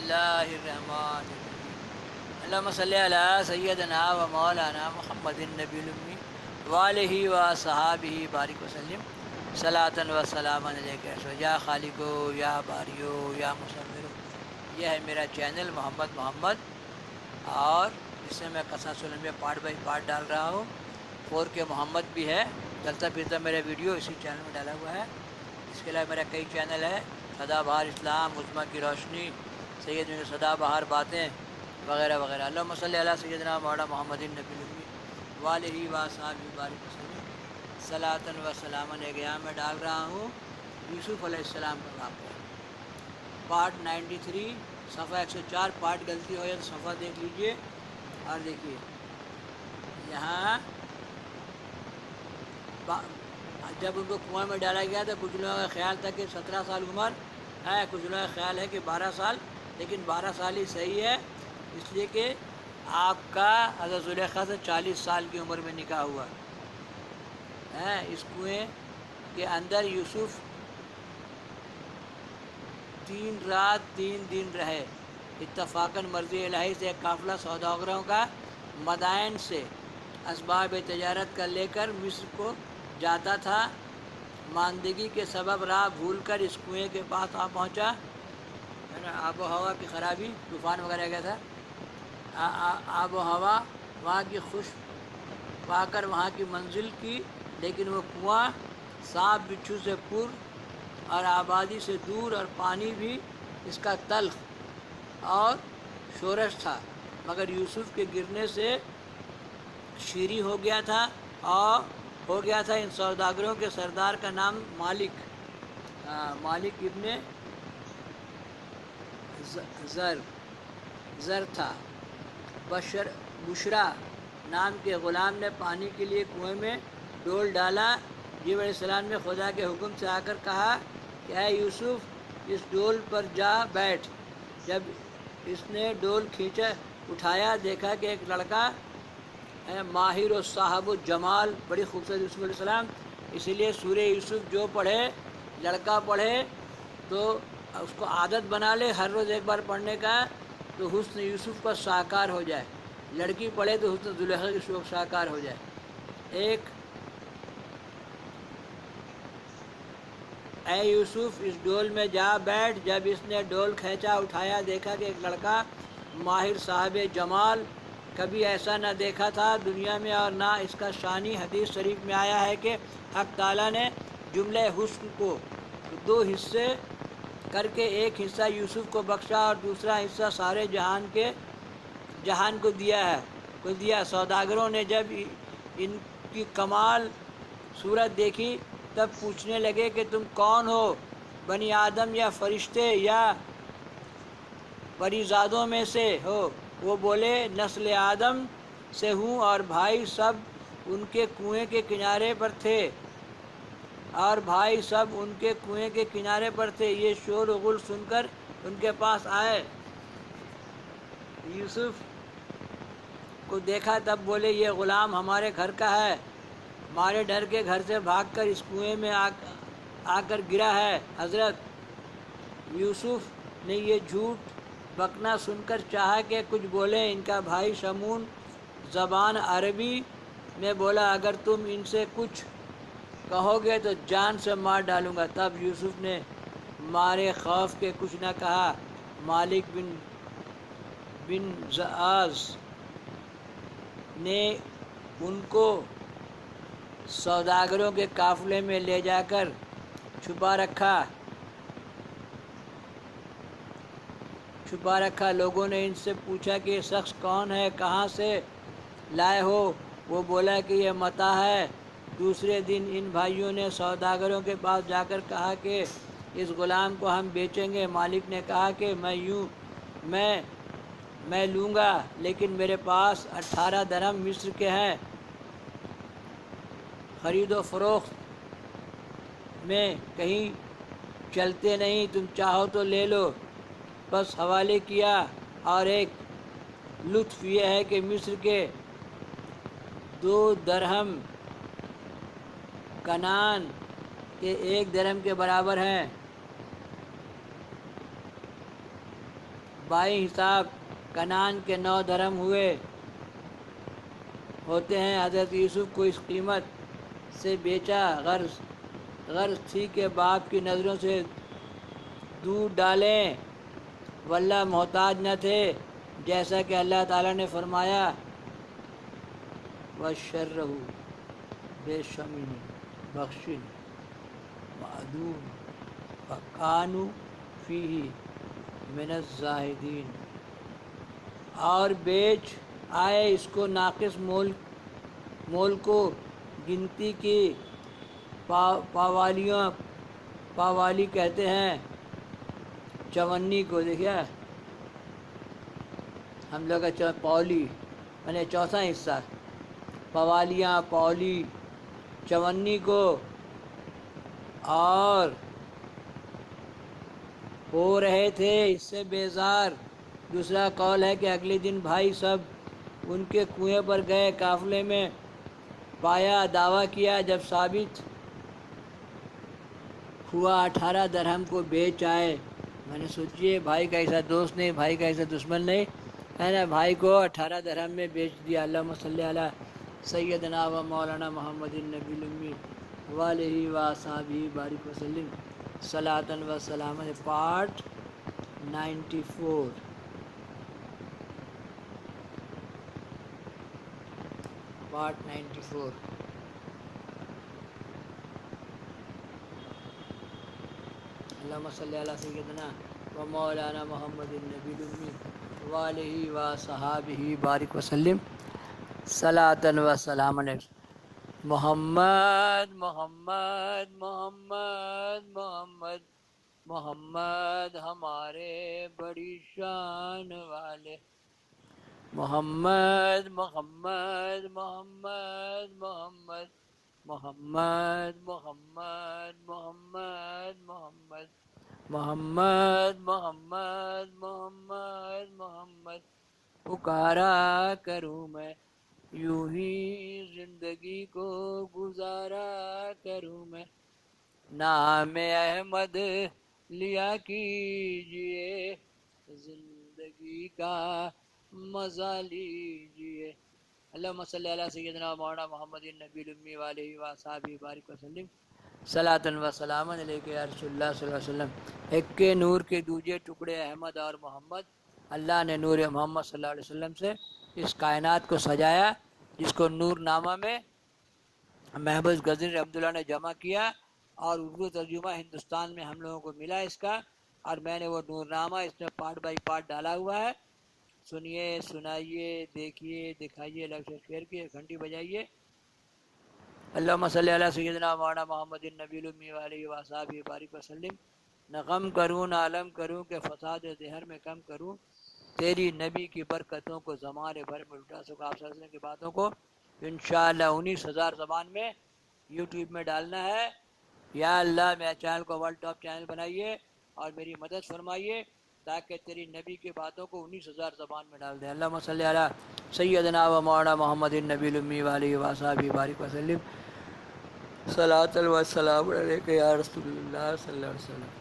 اللہ الرحمن الرحیم اللہم صلی علی سیدنا و مولانا محمد النبی الامی وآلہ و صحابہ بارک وسلم صلاۃ و سلام علیک یا خالقو یا باریو یا مصور۔ یہ ہے میرا چینل محمد اور اس سے میں قصص الانبیاء پارٹ بائی پارٹ ڈال رہا ہوں۔ 4K محمد بھی ہے، چلتا پھرتا میرا ویڈیو اسی چینل میں ڈالا ہوا ہے۔ اس کے علاوہ میرا کئی چینل ہے، سدا بہار اسلام، عظمیٰ کی روشنی، سید سدا بہار باتیں وغیرہ وغیرہ۔ اللہم صلی علی سیدنا مولانا محمد النبی الامی وآلہ و صحابہ بارک وسلم صلاۃ و سلام علیک۔ یہاں میں ڈال رہا ہوں یوسف علیہ السلام کا واقعہ، پارٹ 93 صفحہ 104۔ پارٹ غلطی ہو یا تو صفحہ دیکھ لیجئے اور دیکھیے یہاں جب ان کو کنویں میں ڈالا گیا تو کچھ لوگوں کا خیال تھا کہ 17 سال عمر ہے، کچھ لوگوں کا خیال ہے کہ 12 سال، لیکن 12 سال ہی صحیح ہے، اس لیے کہ آپ کا حضرت زلیخا سے 40 سال کی عمر میں نکاح ہوا ہے۔ اس کنویں کے اندر یوسف 3 رات 3 دن رہے۔ اتفاقاً مرضی الہی سے ایک قافلہ سوداگروں کا مدائن سے اسباب تجارت کا لے کر مصر کو جاتا تھا۔ ماندگی کے سبب راہ بھول کر اس کنویں کے پاس آ پہنچا، آب و ہوا کی خرابی، طوفان وغیرہ گیا تھا، آب و ہوا وہاں کی خشک پا کر وہاں کی منزل کی، لیکن وہ کنواں سانپ بچھو سے پر اور آبادی سے دور اور پانی بھی اس کا تلخ اور شورش تھا، مگر یوسف کے گرنے سے شیریں ہو گیا تھا اور ہو گیا تھا۔ ان سوداگروں کے سردار کا نام مالک ابن زر تھا۔ بشرا نام کے غلام نے پانی کے لیے کنویں میں ڈول ڈالا۔ جبرائیل علیہ السلام نے خدا کے حکم سے آ کر کہا کہ اے یوسف اس ڈول پر جا بیٹھ۔ جب اس نے ڈول کھینچا اٹھایا، دیکھا کہ ایک لڑکا ماہر و صاحب و جمال، بڑی خوبصورت یوسف علیہ السلام، اسی لیے سورہ یوسف جو پڑھے، لڑکا پڑھے تو اس کو عادت بنا لے ہر روز ایک بار پڑھنے کا، تو حسن یوسف کا ساکار ہو جائے۔ لڑکی پڑھے تو حسن زلیخا کی ساکار ہو جائے۔ اے یوسف اس ڈول میں جا بیٹھ۔ جب اس نے ڈول کھینچا اٹھایا، دیکھا کہ ایک لڑکا ماہر صاحب جمال، کبھی ایسا نہ دیکھا تھا دنیا میں اور نہ اس کا شانی۔ حدیث شریف میں آیا ہے کہ حق تعالیٰ نے جملہ حسن کو 2 حصے کر کے ایک حصہ یوسف کو بخشا اور دوسرا حصہ سارے جہان کو دیا۔ سوداگروں نے جب ان کی کمال صورت دیکھی تب پوچھنے لگے کہ تم کون ہو، بنی آدم یا فرشتے یا پریزادوں میں سے ہو؟ وہ بولے نسل آدم سے ہوں اور بھائی سب ان کے کنویں کے کنارے پر تھے۔ یہ شور و غل سن کر ان کے پاس آئے، یوسف کو دیکھا تب بولے یہ غلام ہمارے گھر کا ہے، ہمارے ڈر کے گھر سے بھاگ کر اس کنویں میں آ کر گرا ہے۔ حضرت یوسف نے یہ جھوٹ بکنا سن کر چاہا کہ کچھ بولیں۔ ان کا بھائی شمعون زبان عربی میں بولا اگر تم ان سے کچھ کہو گے تو جان سے مار ڈالوں گا۔ تب یوسف نے مارے خوف کے کچھ نہ کہا۔ مالک بن زعاز نے ان کو سوداگروں کے قافلے میں لے جا کر چھپا رکھا۔ لوگوں نے ان سے پوچھا کہ یہ شخص کون ہے، کہاں سے لائے ہو؟ وہ بولا کہ یہ متاع ہے۔ دوسرے دن ان بھائیوں نے سوداگروں کے پاس جا کر کہا کہ اس غلام کو ہم بیچیں گے۔ مالک نے کہا کہ میں لوں گا، لیکن میرے پاس 18 درہم مصر کے ہیں، خرید و فروخت میں کہیں چلتے نہیں، تم چاہو تو لے لو۔ بس حوالے کیا۔ اور ایک لطف یہ ہے کہ مصر کے 2 درہم کنعان کے 1 درہم کے برابر ہیں۔ بائی حساب کنان کے 9 درہم ہوتے ہیں۔ حضرت یوسف کو اس قیمت سے بیچا، غرض تھی کہ باپ کی نظروں سے دور ڈالیں، واللہ محتاج نہ تھے، جیسا کہ اللہ تعالیٰ نے فرمایا وَشَرَّهُ بے شمین بخشن معدوم فَكَانُوا فِيهِ من الزاہدین، اور بیچ آئے اس کو ناقص مول کو، گنتی کی پاوالی کہتے ہیں چونی کو، دیکھا ہم لوگ کا پولی یعنی چوتھا حصہ، پوالیاں پولی چونی کو، اور ہو رہے تھے اس سے بیزار۔ دوسرا قول ہے کہ اگلے دن بھائی سب ان کے کنویں پر گئے، قافلے میں پایا، دعویٰ کیا، جب ثابت ہوا 18 درہم کو بیچ آئے۔ میں نے سوچیے بھائی کا ایسا دوست نہیں، بھائی کا ایسا دشمن نہیں ہے نا، بھائی کو 18 درہم میں بیچ دیا۔ اللہم صلی علی سیدنا و مولانا محمد النبی الامی وآلہ وصحبہ بارک وسلم صلاۃ و سلام۔ Part 94، part 94۔ اللہم صلی علی سیدنا و مولانا محمد النبی الامی وآلہ وصحبہ بارک وسلم صلاۃ و سلام علیہ محمد محمد محمد محمد محمد ہمارے بڑی شان والے، محمد محمد محمد محمد محمد محمد محمد محمد محمد محمد محمد محمد پکارا کروں میں یوں ہی زندگی کو گزارا کروں میں، نام احمد لیا کیجئے زندگی کا مزہ لیجئے۔ اللہم صلی علی سیدنا مولانا محمد النبی الامی وآلہ وصحبہ بارک وسلم صلاۃ و سلام علیک یا رسول اللہ صلی اللہ علیہ وسلم۔ ایک کے نور کے دوجے ٹکڑے احمد اور محمد، اللہ نے نور محمد صلی اللہ علیہ وسلم سے اس کائنات کو سجایا، جس کو نور نامہ میں محبوب غزنوی رحمۃ اللہ نے جمع کیا، اور اردو ترجمہ ہندوستان میں ہم لوگوں کو ملا اس کا، اور میں نے وہ نور نامہ اس میں پارٹ بائی پارٹ ڈالا ہوا ہے۔ سنیے، سنائیے، دیکھیے، دکھائیے، لائک شیئر کیے، گھنٹی بجائیے۔ اللہم صلی علی سیدنا مولانا محمد النبی الامی وآلہ وصحبہ بارک وسلم۔ نہ غم کروں نہ علم کروں کہ فساد دہر میں کم کروں، تیری نبی کی برکتوں کو زمانے بھر میں لٹا سکوں۔ آپ صلی اللہ علیہ وسلم کی باتوں کو انشاءاللہ 19,000 زبان میں یوٹیوب میں ڈالنا ہے۔ یا اللہ میرے چینل کو ورلڈ ٹاپ چینل بنائیے اور میری مدد فرمائیے، تاکہ تیری نبی کی باتوں کو 19,000 زبان میں ڈال دیں۔ اللہم صلی علی سیدنا و مولانا محمد النبی الامی وآلہ وصحبہ بارک وسلم صلاۃ و سلام علیک یا رسول اللہ صلی اللہ علیہ وسلم۔